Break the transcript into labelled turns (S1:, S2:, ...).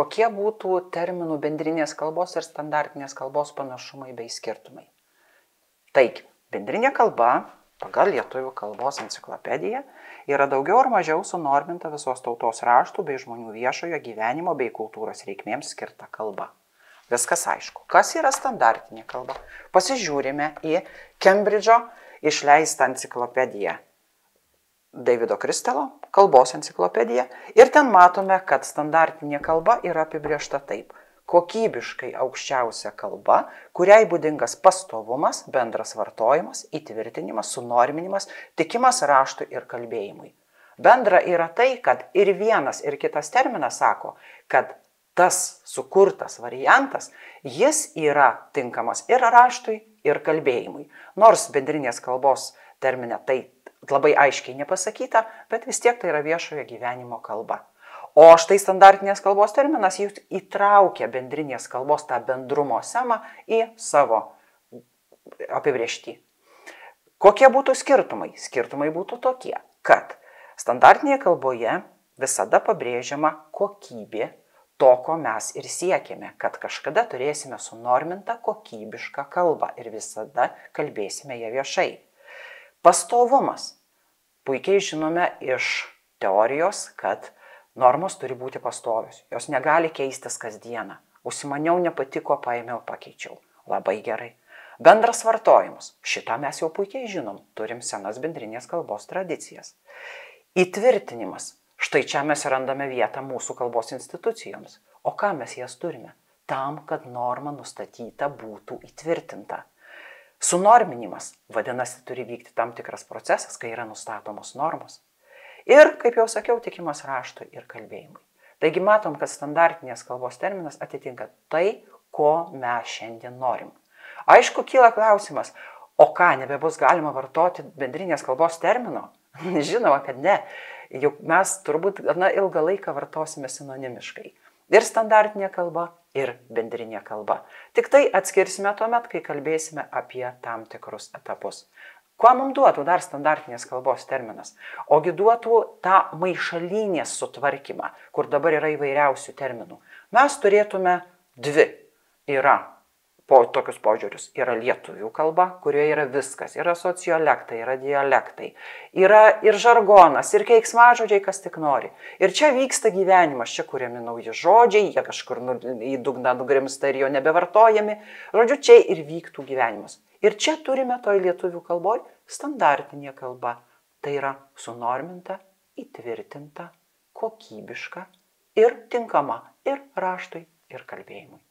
S1: Kokie būtų terminų bendrinės kalbos ir standartinės kalbos panašumai bei skirtumai? Taigi, bendrinė kalba pagal Lietuvių kalbos enciklopediją yra daugiau ar mažiau sunorminta visos tautos raštų bei žmonių viešojo gyvenimo bei kultūros reikmėms skirta kalba. Viskas aišku. Kas yra standartinė kalba? Pasižiūrime į Kembridžo išleistą enciklopediją Davido Kristelo, kalbos enciklopediją, ir ten matome, kad standartinė kalba yra apibrėžta taip. Kokybiškai aukščiausia kalba, kuriai būdingas pastovumas, bendras vartojimas, įtvirtinimas, sunorminimas, tikimas raštui ir kalbėjimui. Bendra yra tai, kad ir vienas, ir kitas terminas sako, kad tas sukurtas variantas, jis yra tinkamas ir raštui, ir kalbėjimui. Nors bendrinės kalbos termine tai labai aiškiai nepasakyta, bet vis tiek tai yra viešojo gyvenimo kalba. O štai standartinės kalbos terminas jis įtraukia bendrinės kalbos tą bendrumo semą į savo apibrėžtį. Kokie būtų skirtumai? Skirtumai būtų tokie, kad standartinėje kalboje visada pabrėžiama kokybė to, ko mes ir siekėme, kad kažkada turėsime sunormintą kokybišką kalbą ir visada kalbėsime ją viešai. Pastovumas. Puikiai žinome iš teorijos, kad normos turi būti pastovios. Jos negali keistis kasdieną. Užsimaniau, nepatiko, paėmiau, pakeičiau. Labai gerai. Bendras vartojimas. Šitą mes jau puikiai žinom. Turim senas bendrinės kalbos tradicijas. Įtvirtinimas. Štai čia mes randame vietą mūsų kalbos institucijoms. O ką mes jas turime? Tam, kad norma nustatyta būtų įtvirtinta. Sunorminimas, vadinasi, turi vykti tam tikras procesas, kai yra nustatomos normos. Ir, kaip jau sakiau, tikimas raštui ir kalbėjimui. Taigi matom, kad standartinės kalbos terminas atitinka tai, ko mes šiandien norim. Aišku, kyla klausimas, o ką, nebebus galima vartoti bendrinės kalbos termino? Žinoma, kad ne. Juk mes turbūt gana ilgą laiką vartosime sinonimiškai. Ir standartinė kalba, ir bendrinė kalba. Tik tai atskirsime tuomet, kai kalbėsime apie tam tikrus etapus. Kuo mums duotų dar standartinės kalbos terminas? Ogi duotų tą maišalynės sutvarkymą, kur dabar yra įvairiausių terminų. Mes turėtume dvi. Yra tokius požiūrius. Yra lietuvių kalba, kurioje yra viskas. Yra sociolektai, yra dialektai. Yra ir žargonas, ir keiksmažodžiai, kas tik nori. Ir čia vyksta gyvenimas, čia kuriami nauji žodžiai, jie kažkur į dugną nugrimsta ir jo nebevartojami. Žodžiu, čia ir vyktų gyvenimas. Ir čia turime toj lietuvių kalboj standartinė kalba. Tai yra sunorminta, įtvirtinta, kokybiška ir tinkama ir raštui, ir kalbėjimui.